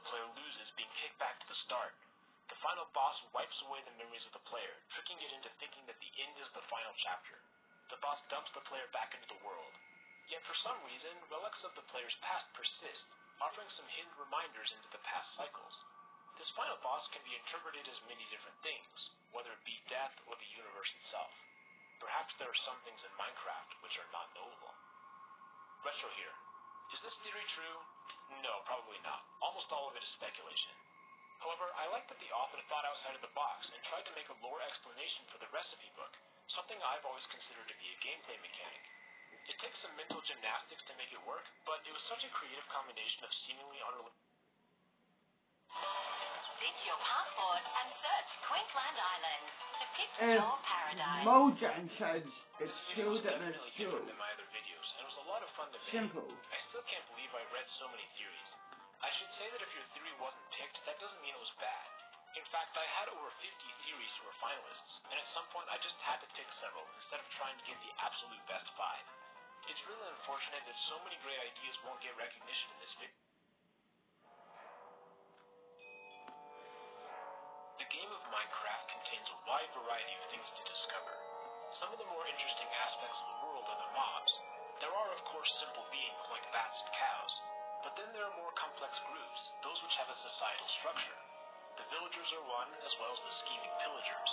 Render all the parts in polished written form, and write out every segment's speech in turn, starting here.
the player loses being kicked back to the start. The final boss wipes away the memories of the player, tricking it into thinking that the end is the final chapter. The boss dumps the player back into the world. Yet for some reason, relics of the player's past persist, offering some hidden reminders into the past cycles. This final boss can be interpreted as many different things, whether it be death or the universe itself. Perhaps there are some things in Minecraft which are not knowable. Retro here. Is this theory true? No, probably not. Almost all of it is speculation. However, I like that the author thought outside of the box and tried to make a lore explanation for the recipe book, something I've always considered to be a gameplay mechanic. It takes some mental gymnastics to make it work, but it was such a creative combination of seemingly unrelated. Ditch your passport and search Queensland Island to picture your paradise. Mojang says it's killed This at the definitely school. different than my other videos, and it was a lot of fun to make. Simple. I still can't believe I read so many theories. I should say that if your theory wasn't picked, that doesn't mean it was bad. In fact, I had over 50 theories who were finalists, and at some point I just had to pick several instead of trying to get the absolute best 5. It's really unfortunate that so many great ideas won't get recognition in this video. The game of Minecraft contains a wide variety of things to discover. Some of the more interesting aspects of the world are the mobs. There are, of course, simple beings like bats and cows, but then there are more complex groups, those which have a societal structure. The villagers are one, as well as the scheming pillagers.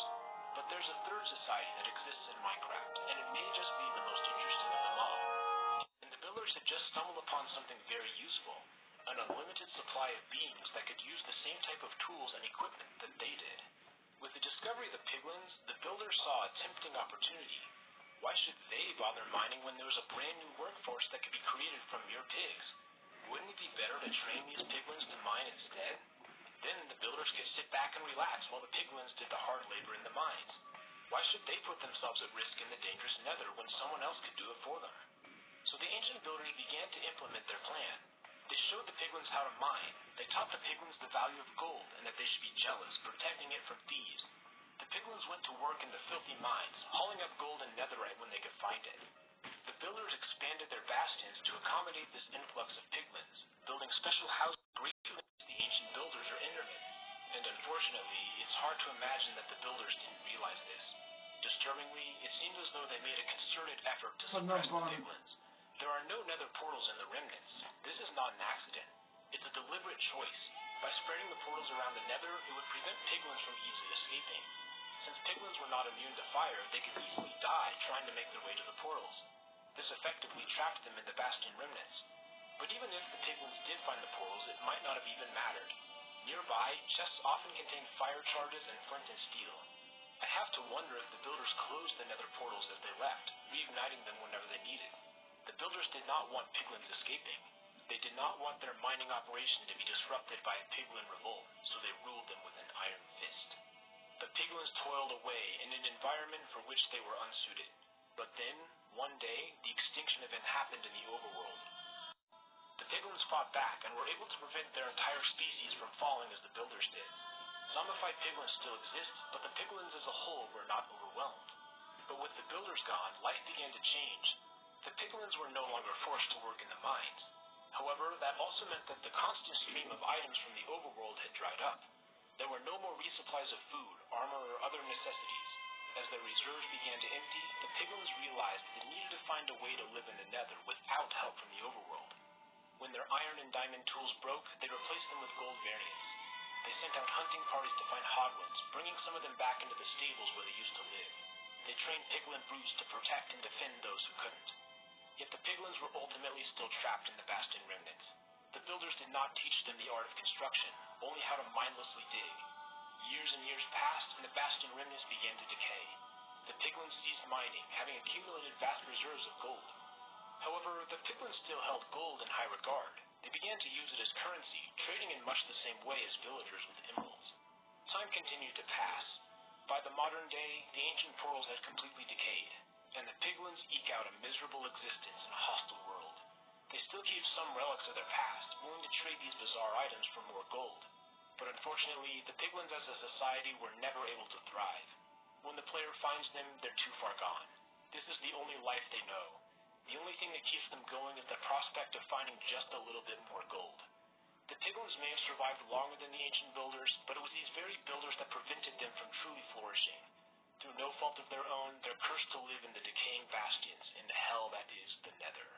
But there's a third society that exists in Minecraft, and it may just be the most interesting of them all. And the builders had just stumbled upon something very useful, an unlimited supply of beings that could use the same type of tools and equipment that they did. With the discovery of the piglins, the builders saw a tempting opportunity. Why should they bother mining when there was a brand new workforce that could be created from mere pigs? Wouldn't it be better to train these piglins to mine instead? Then the builders could sit back and relax while the piglins did the hard labor in the mines. Why should they put themselves at risk in the dangerous nether when someone else could do it for them? So the ancient builders began to implement their plan. They showed the piglins how to mine. They taught the piglins the value of gold and that they should be jealous, protecting it from thieves. The piglins went to work in the filthy mines, hauling up gold and netherite when they could find it. The builders expanded their bastions to accommodate this influx of piglins, building special houses greatly as the ancient builders are internet. And unfortunately, it's hard to imagine that the builders didn't realize this. Disturbingly, it seems as though they made a concerted effort to suppress the piglins. There are no nether portals in the remnants. This is not an accident. It's a deliberate choice. By spreading the portals around the nether, it would prevent piglins from easily escaping. Since piglins were not immune to fire, they could easily die trying to make their way to the portals. This effectively trapped them in the bastion remnants. But even if the piglins did find the portals, it might not have even mattered. Nearby, chests often contained fire charges and flint and steel. I have to wonder if the builders closed the nether portals as they left, reigniting them whenever they needed. The builders did not want piglins escaping. They did not want their mining operation to be disrupted by a piglin revolt, so they ruled them with an iron fist. The piglins toiled away in an environment for which they were unsuited. But then, one day, the extinction event happened in the overworld. The piglins fought back and were able to prevent their entire species from falling as the builders did. Zombified piglins still exist, but the piglins as a whole were not overwhelmed. But with the builders gone, life began to change. The piglins were no longer forced to work in the mines. However, that also meant that the constant stream of items from the overworld had dried up. There were no more resupplies of food, armor, or other necessities. As their reserves began to empty, the piglins realized they needed to find a way to live in the nether without help from the overworld. When their iron and diamond tools broke, they replaced them with gold variants. They sent out hunting parties to find hardwoods, bringing some of them back into the stables where they used to live. They trained piglin brutes to protect and defend those who couldn't. Yet the piglins were ultimately still trapped in the bastion remnants. The builders did not teach them the art of construction, only how to mindlessly dig. Years and years passed, and the bastion remnants began to decay. The piglins ceased mining, having accumulated vast reserves of gold. However, the piglins still held gold in high regard. They began to use it as currency, trading in much the same way as villagers with emeralds. Time continued to pass. By the modern day, the ancient portals had completely decayed, and the piglins eke out a miserable existence in a hostile world. They still keep some relics of their past, willing to trade these bizarre items for more gold. But unfortunately, the piglins as a society were never able to thrive. When the player finds them, they're too far gone. This is the only life they know. The only thing that keeps them going is the prospect of finding just a little bit more gold. The piglins may have survived longer than the ancient builders, but it was these very builders that prevented them from truly flourishing. Through no fault of their own, they're cursed to live in the decaying bastions in the hell that is the Nether.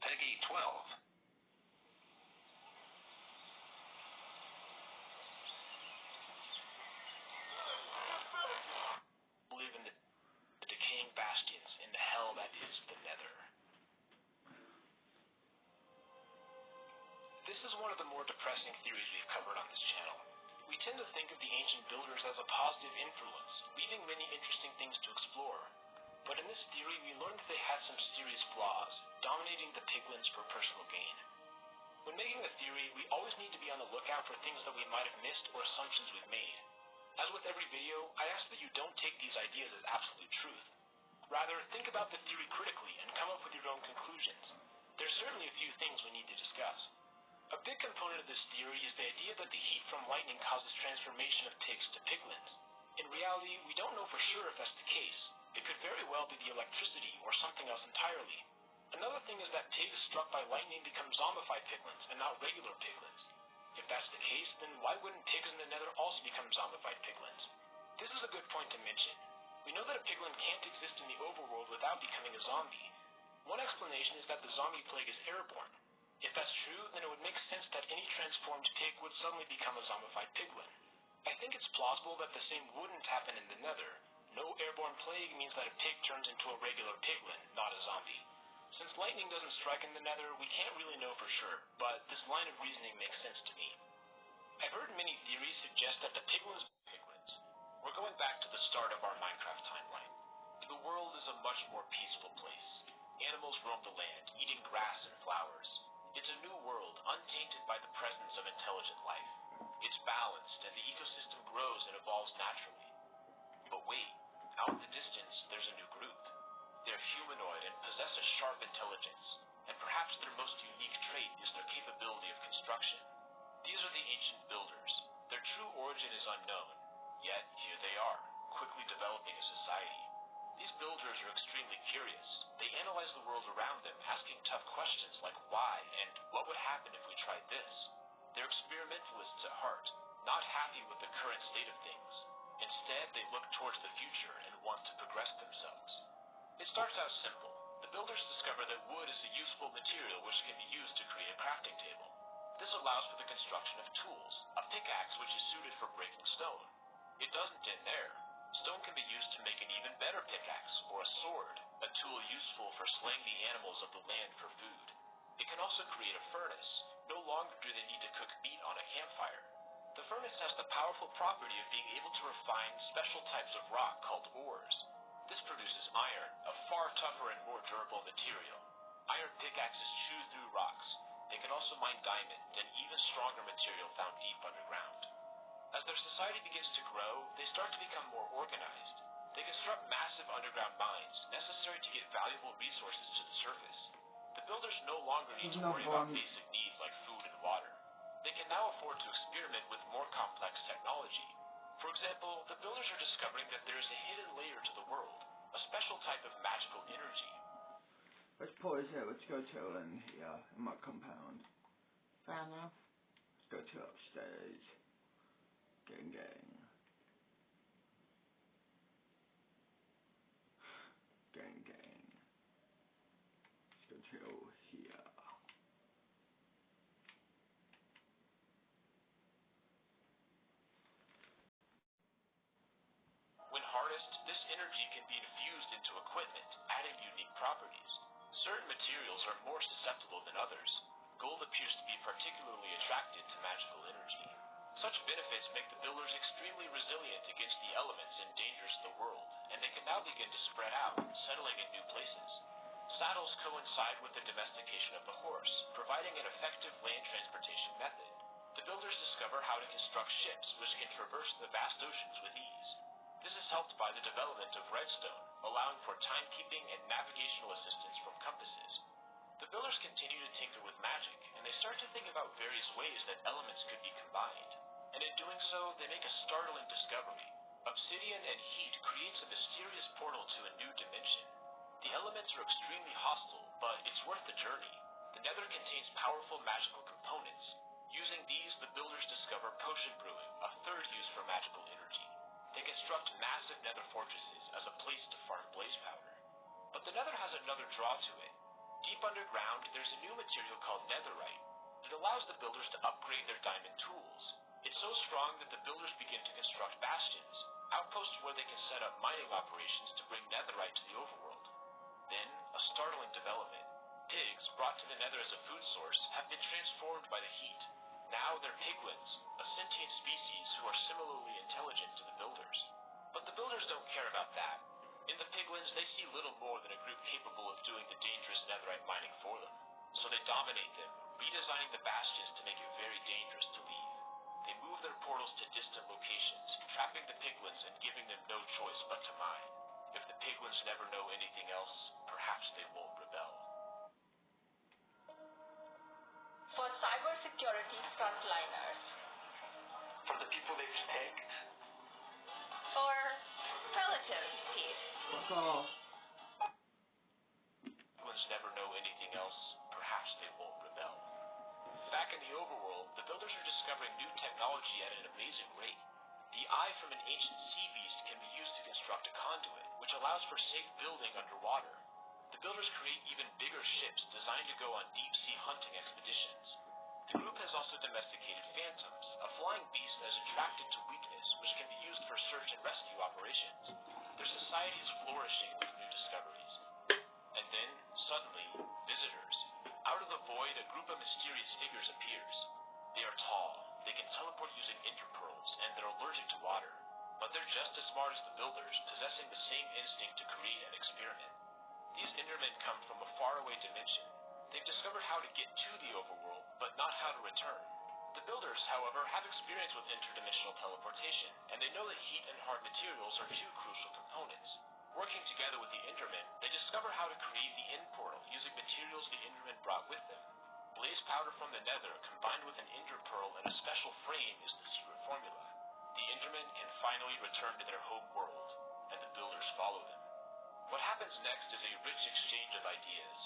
Peggy 12. Live in the decaying bastions in the hell that is the Nether. This is one of the more depressing theories we've covered on this channel. We tend to think of the ancient builders as a positive influence, leaving many interesting things to explore. But in this theory, we learned that they had some serious flaws, dominating the piglins for personal gain. When making a theory, we always need to be on the lookout for things that we might have missed or assumptions we've made. As with every video, I ask that you don't take these ideas as absolute truth. Rather, think about the theory critically and come up with your own conclusions. There's certainly a few things we need to discuss. A big component of this theory is the idea that the heat from lightning causes transformation of pigs to piglins. In reality, we don't know for sure if that's the case. It could very well be the electricity or something else entirely. Another thing is that pigs struck by lightning become zombified piglins and not regular piglins. If that's the case, then why wouldn't pigs in the Nether also become zombified piglins? This is a good point to mention. We know that a piglin can't exist in the overworld without becoming a zombie. One explanation is that the zombie plague is airborne. If that's true, then it would make sense that any transformed pig would suddenly become a zombified piglin. I think it's plausible that the same wouldn't happen in the Nether. No airborne plague means that a pig turns into a regular piglin, not a zombie. Since lightning doesn't strike in the Nether, we can't really know for sure, but this line of reasoning makes sense to me. I've heard many theories suggest that the piglins. We're going back to the start of our Minecraft timeline. The world is a much more peaceful place. Animals roam the land, eating grass and flowers. It's a new world, untainted by the presence of intelligent life. It's balanced, and the ecosystem grows and evolves naturally. But wait, out in the distance, there's a new group. They're humanoid and possess a sharp intelligence, and perhaps their most unique trait is their capability of construction. These are the ancient builders. Their true origin is unknown, yet here they are, quickly developing a society. These builders are extremely curious. They analyze the world around them, asking tough questions like why and what would happen if we tried this. They're experimentalists at heart, not happy with the current state of things. Instead, they look towards the future and want to progress themselves. It starts out simple. The builders discover that wood is a useful material which can be used to create a crafting table. This allows for the construction of tools, a pickaxe which is suited for breaking stone. It doesn't end there. Stone can be used to make an even better pickaxe, or a sword, a tool useful for slaying the animals of the land for food. It can also create a furnace. No longer do they need to cook meat on a campfire. The furnace has the powerful property of being able to refine special types of rock called ores. This produces iron, a far tougher and more durable material. Iron pickaxes chew through rocks. They can also mine diamond, an even stronger material found deep underground. As their society begins to grow, they start to become more organized. They construct massive underground mines, necessary to get valuable resources to the surface. The builders no longer need to worry about basic needs like food and water. They can now afford to experiment with more complex technology. For example, the builders are discovering that there is a hidden layer to the world, a special type of magical energy. Let's pause here. Let's go to in here in my compound. Fair enough. Let's go to upstairs. Gang. Let's go to here. When harnessed, this energy can be infused into equipment, adding unique properties. Certain materials are more susceptible than others. Gold appears to be particularly attracted to magical energy. Such benefits make the builders extremely resilient against the elements and dangers of the world, and they can now begin to spread out, settling in new places. Saddles coincide with the domestication of the horse, providing an effective land transportation method. The builders discover how to construct ships which can traverse the vast oceans with ease. This is helped by the development of redstone, allowing for timekeeping and navigational assistance from compasses. The builders continue to tinker with magic, and they start to think about various ways that elements could be combined. And in doing so, they make a startling discovery. Obsidian and heat creates a mysterious portal to a new dimension. The elements are extremely hostile, but it's worth the journey. The nether contains powerful magical components. Using these, the builders discover potion brewing, a third use for magical energy. They construct massive nether fortresses as a place to farm blaze powder. But the nether has another draw to it. Deep underground, there's a new material called netherite. It allows the builders to upgrade their diamond tools. It's so strong that the builders begin to construct bastions, outposts where they can set up mining operations to bring netherite to the overworld. Then, a startling development. Pigs, brought to the nether as a food source, have been transformed by the heat. Now they're piglins, a sentient species who are similarly intelligent to the builders. But the builders don't care about that. In the piglins, they see little more than a group capable of doing the dangerous netherite mining for them. So they dominate them, redesigning the bastions to make it very dangerous to leave. They move their portals to distant locations, trapping the piglins and giving them no choice but to mine. If the piglins never know anything else, perhaps they won't rebel. For cybersecurity frontliners. For the people they've tanked? For relative peace. Fuck off. Piglins never know anything else, perhaps they won't rebel. Back in the overworld, the builders are discovering new technology at an amazing rate. The eye from an ancient sea beast can be used to construct a conduit, which allows for safe building underwater. The builders create even bigger ships designed to go on deep-sea hunting expeditions. The group has also domesticated phantoms, a flying beast that is attracted to weakness, which can be used for search and rescue operations. Their society is flourishing with new discoveries. And then, suddenly, visitors. Out of the void, a group of mysterious figures appears. They are tall, they can teleport using interpearls, and they're allergic to water. But they're just as smart as the builders, possessing the same instinct to create and experiment. These Endermen come from a faraway dimension. They've discovered how to get to the overworld, but not how to return. The builders, however, have experience with interdimensional teleportation, and they know that heat and hard materials are two crucial components. Working together with the Endermen, they discover how to create the end portal using materials the Endermen brought with them. Blaze powder from the nether, combined with an ender pearl and a special frame, is the secret formula. The Endermen can finally return to their home world, and the builders follow them. What happens next is a rich exchange of ideas.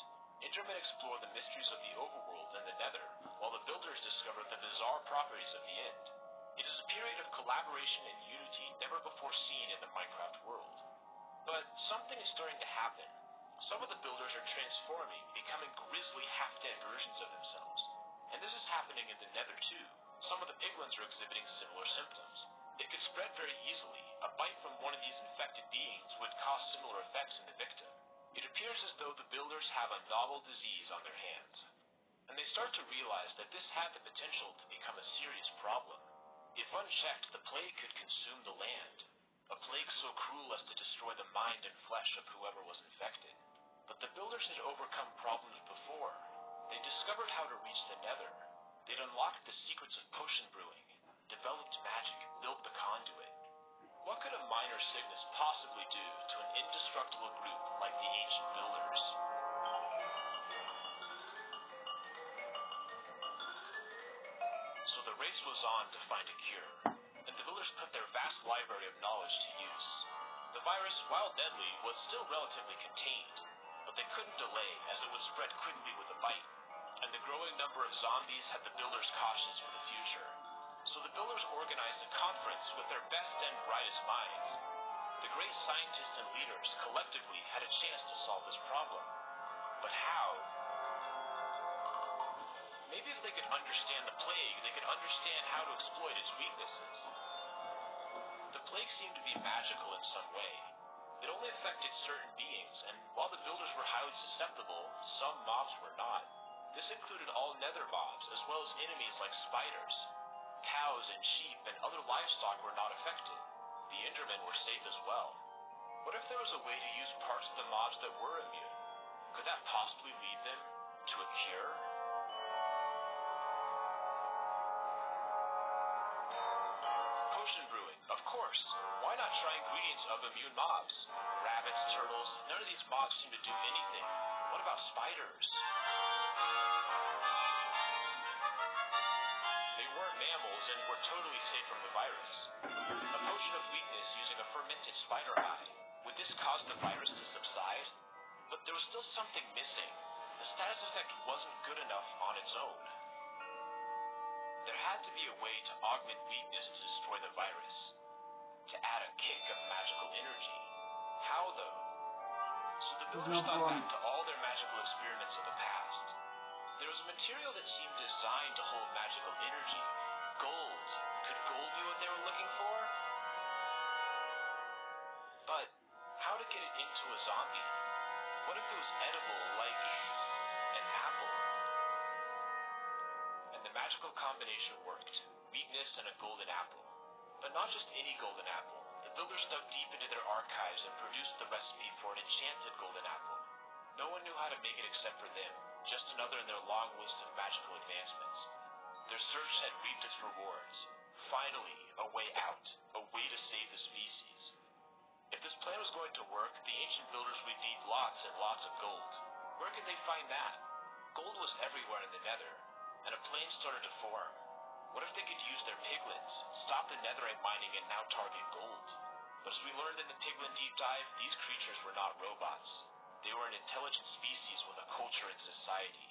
Endermen explore the mysteries of the overworld and the nether, while the builders discover the bizarre properties of the end. It is a period of collaboration and unity never before seen in the Minecraft world. But something is starting to happen. Some of the builders are transforming, becoming grisly, half-dead versions of themselves. And this is happening in the nether too. Some of the piglins are exhibiting similar symptoms. It could spread very easily. A bite from one of these infected beings would cause similar effects in the victim. It appears as though the builders have a novel disease on their hands. And they start to realize that this had the potential to become a serious problem. If unchecked, the plague could consume the land. A plague so cruel as to destroy the mind and flesh of whoever was infected. But the builders had overcome problems before. They discovered how to reach the nether. They'd unlocked the secrets of potion brewing, developed magic, built the conduit. What could a minor sickness possibly do to an indestructible group like the ancient builders? So the race was on to find a cure, and the builders put their vast library of knowledge to use. The virus, while deadly, was still relatively contained, but they couldn't delay as it would spread quickly with a bite, and the growing number of zombies had the builders cautious for the future. So the builders organized a conference with their best and brightest minds. The great scientists and leaders collectively had a chance to solve this problem. But how? Maybe if they could understand the plague, they could understand how to exploit its weaknesses. The plague seemed to be magical in some way. It only affected certain beings, and while the builders were highly susceptible, some mobs were not. This included all nether mobs, as well as enemies like spiders. Cows and sheep and other livestock were not affected. The Endermen were safe as well. What if there was a way to use parts of the mobs that were immune? Could that possibly lead them to a cure? Potion brewing, of course. Why not try ingredients of immune mobs? Rabbits, turtles, none of these mobs seem to do anything. What about spiders? They weren't mammals and were totally safe from the virus. A potion of weakness using a fermented spider eye. Would this cause the virus to subside? But there was still something missing. the status effect wasn't good enough on its own. There had to be a way to augment weakness to destroy the virus, to add a kick of magical energy. How, though? So the builders thought back to all their magical experiments of the past. There was a material that seemed designed to hold magical energy. Gold. Could gold be what they were looking for? But how to get it into a zombie? What if it was edible like an apple? And the magical combination worked. Weakness and a golden apple. But not just any golden apple. The builders dug deep into their archives and produced the recipe for an enchanted golden apple. No one knew how to make it except for them, just another in their long list of magical advancements. Their search had reaped its rewards. Finally, a way out, a way to save the species. If this plan was going to work, the ancient builders would need lots and lots of gold. Where could they find that? Gold was everywhere in the Nether, and a plan started to form. What if they could use their piglins, stop the netherite mining, and now target gold? But as we learned in the piglin deep dive, these creatures were not robots. They were an intelligent species with a culture and society.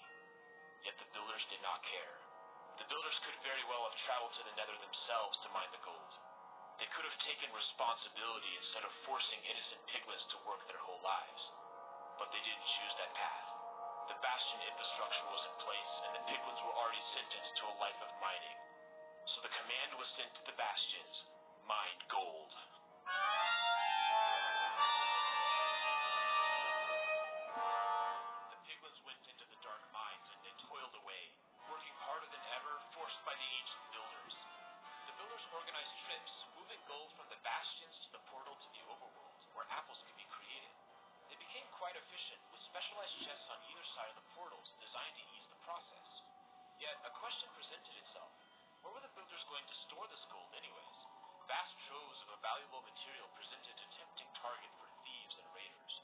Yet the builders did not care. The builders could very well have traveled to the Nether themselves to mine the gold. They could have taken responsibility instead of forcing innocent piglins to work their whole lives. But they didn't choose that path. The bastion infrastructure was in place, and the piglins were already sentenced to a life of mining. So the command was sent to the bastions: mine gold. The piglins went into the dark mines and they toiled away, working harder than ever, forced by the ancient builders. The builders organized trips, moving gold from the bastions to the portal to the overworld, where apples could be created. They became quite efficient, with specialized chests on either side of the portals designed to ease the process. Yet, a question presented itself. Where were the builders going to store this gold anyways? Vast troves of a valuable material presented a tempting target for thieves and raiders.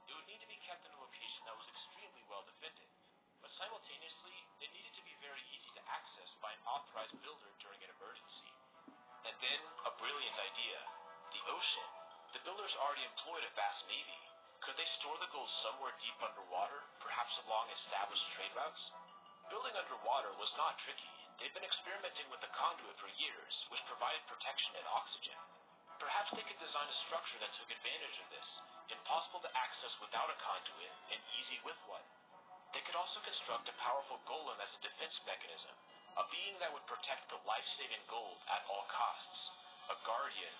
It would need to be kept in a location that was extremely well defended, but simultaneously, it needed to be very easy to access by an authorized builder during an emergency. And then, a brilliant idea. The ocean. The builders already employed a vast navy. Could they store the gold somewhere deep underwater, perhaps along established trade routes? Building underwater was not tricky. They'd been experimenting with the conduit for years, which provided protection and oxygen. Perhaps they could design a structure that took advantage of this, impossible to access without a conduit, and easy with one. They could also construct a powerful golem as a defense mechanism, a being that would protect the life-saving gold at all costs. A guardian.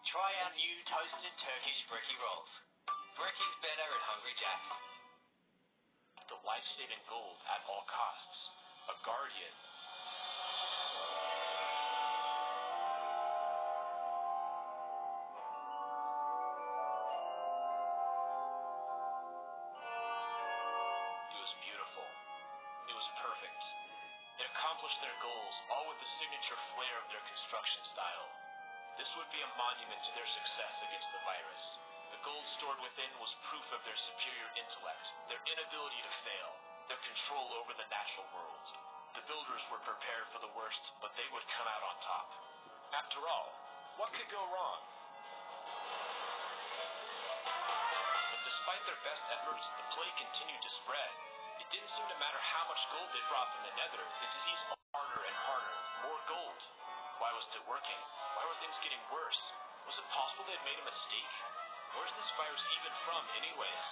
Try our new toasted Turkish brekkie rolls. Brekkie's better at Hungry Jack's. The life-saving gold at all costs. A guardian. It was beautiful. It was perfect. It accomplished their goals, all with the signature flair of their construction style. This would be a monument to their success against the virus. The gold stored within was proof of their superior intellect, their inability to fail, their control over the natural world. The builders were prepared for the worst, but they would come out on top. After all, what could go wrong? But despite their best efforts, the plague continued to spread. It didn't seem to matter how much gold they brought from the Nether. The disease harder and harder. More gold. Why wasn't it working? Why were things getting worse? Was it possible they'd made a mistake? Where's this virus even from, anyways?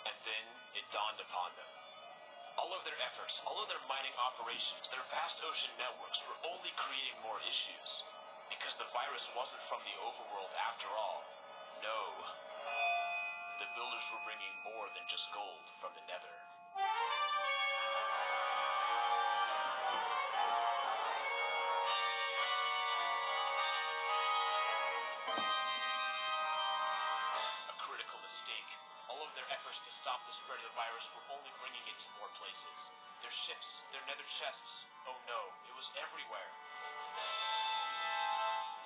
And then it dawned upon them. All of their efforts, all of their mining operations, their vast ocean networks were only creating more issues. Because the virus wasn't from the overworld after all. No. The builders were bringing more than just gold from the Nether. Stop the spread of the virus were only bringing it to more places. Their ships, their nether chests. Oh no, it was everywhere.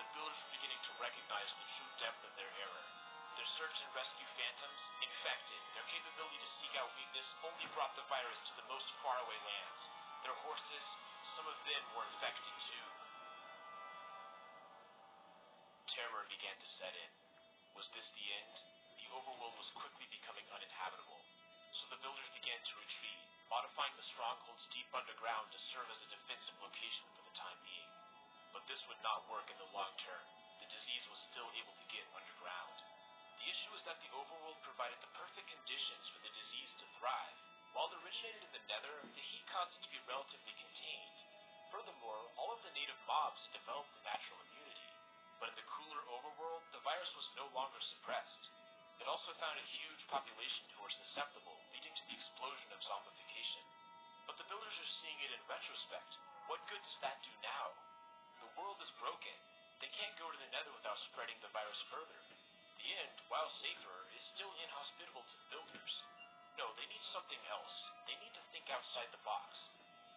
The builders were beginning to recognize the true depth of their error. Their search and rescue phantoms, infected. Their capability to seek out weakness only brought the virus to the most faraway lands. Their horses, some of them were infected too. Terror began to set in. Was this the end? The overworld was quickly becoming uninhabitable, so the builders began to retreat, modifying the strongholds deep underground to serve as a defensive location for the time being. But this would not work in the long term. The disease was still able to get underground. The issue is that the overworld provided the perfect conditions for the disease to thrive. While it originated in the Nether, the heat caused it to be relatively contained. Furthermore, all of the native mobs developed a natural immunity. But in the cooler overworld, the virus was no longer suppressed. It also found a huge population who were susceptible, leading to the explosion of zombification. But the builders are seeing it in retrospect. What good does that do now? The world is broken. They can't go to the Nether without spreading the virus further. The end, while safer, is still inhospitable to the builders. No, they need something else. They need to think outside the box.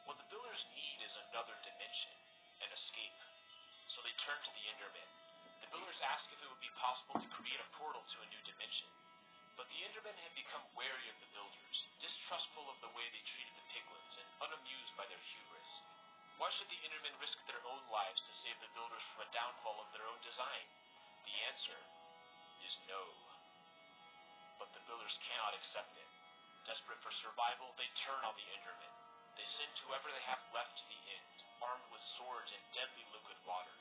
What the builders need is another dimension, an escape. So they turn to the Endermen. The builders ask if it would be possible to create a portal to a new dimension. But the Endermen had become wary of the builders, distrustful of the way they treated the piglins, and unamused by their hubris. Why should the Endermen risk their own lives to save the builders from a downfall of their own design? The answer is no. But the builders cannot accept it. Desperate for survival, they turn on the Endermen. They send whoever they have left to the end, armed with swords and deadly liquid water.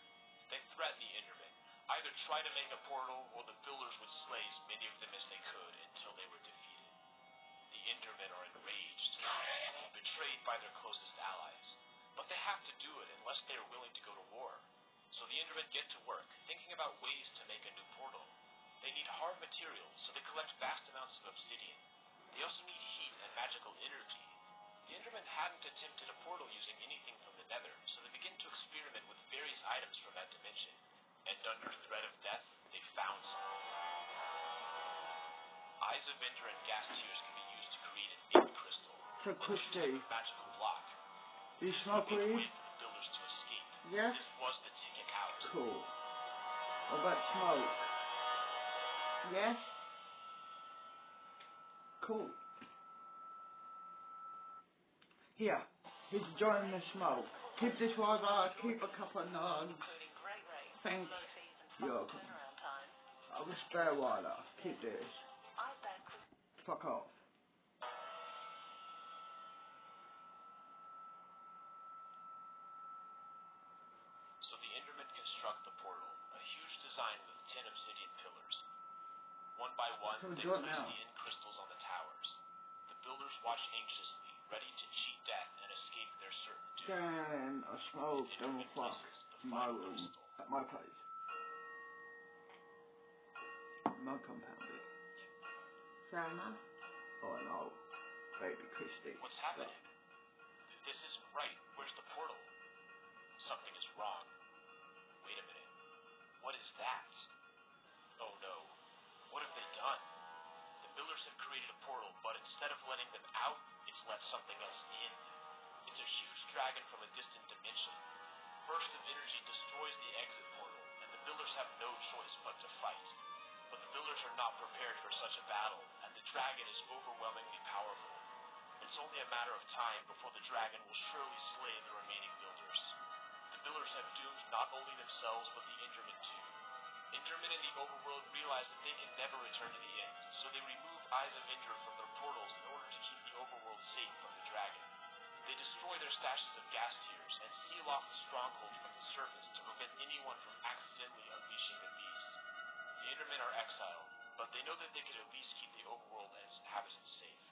They threaten the Endermen. Either try to make a portal, or the builders would slay as many of them as they could until they were defeated. The Endermen are enraged, betrayed by their closest allies. But they have to do it unless they are willing to go to war. So the Endermen get to work, thinking about ways to make a new portal. They need hard materials, so they collect vast amounts of obsidian. They also need heat and magical energy. The Endermen hadn't attempted a portal using anything from the Nether, so they begin to experiment with various items from that dimension. And under threat of death, they found something. Eyes of Ender and gas tears can be used to create an ink crystal. So Christy, A magical block. do you smoke Way weed? for the builders to escape. Yes? This was the ticket out. Cool. What about smoke? Yes? Cool. Here, he's enjoying the smoke. Keep this water, keep a couple of nugs. including great rates, Thanks. low fees and You're fast welcome. turnaround time. I will spare water. Keep this. I bet Fuck off. So the Endermen construct the portal, a huge design with 10 obsidian pillars. One by one, So we they do it place now. the end crystals on the towers. The builders watch anxiously, ready to cheat death and escape their certain doom. Then I smoke, The don't Enderman fuck. places the In my final room. crystal. At my place. My compound bit. Sana? Oh no. Baby Christy. What's happening? This isn't right. Where's the portal? Something is wrong. Wait a minute. What is that? Oh no. What have they done? The builders have created a portal, but instead of letting them out, it's let something else in. It's a huge dragon from a distant dimension. Burst of energy destroys the exit portal, and the builders have no choice but to fight. But the builders are not prepared for such a battle, and the dragon is overwhelmingly powerful. It's only a matter of time before the dragon will surely slay the remaining builders. The builders have doomed not only themselves, but the Endermen too. Endermen in the overworld realize that they can never return to the end, so they remove Eyes of Ender from their portals in order to keep the overworld safe from the dragon. They destroy their stashes of gas tiers and seal off the stronghold from the surface to prevent anyone from accidentally unleashing the beast. The Endermen are exiled, but they know that they could at least keep the overworld and its inhabitants safe.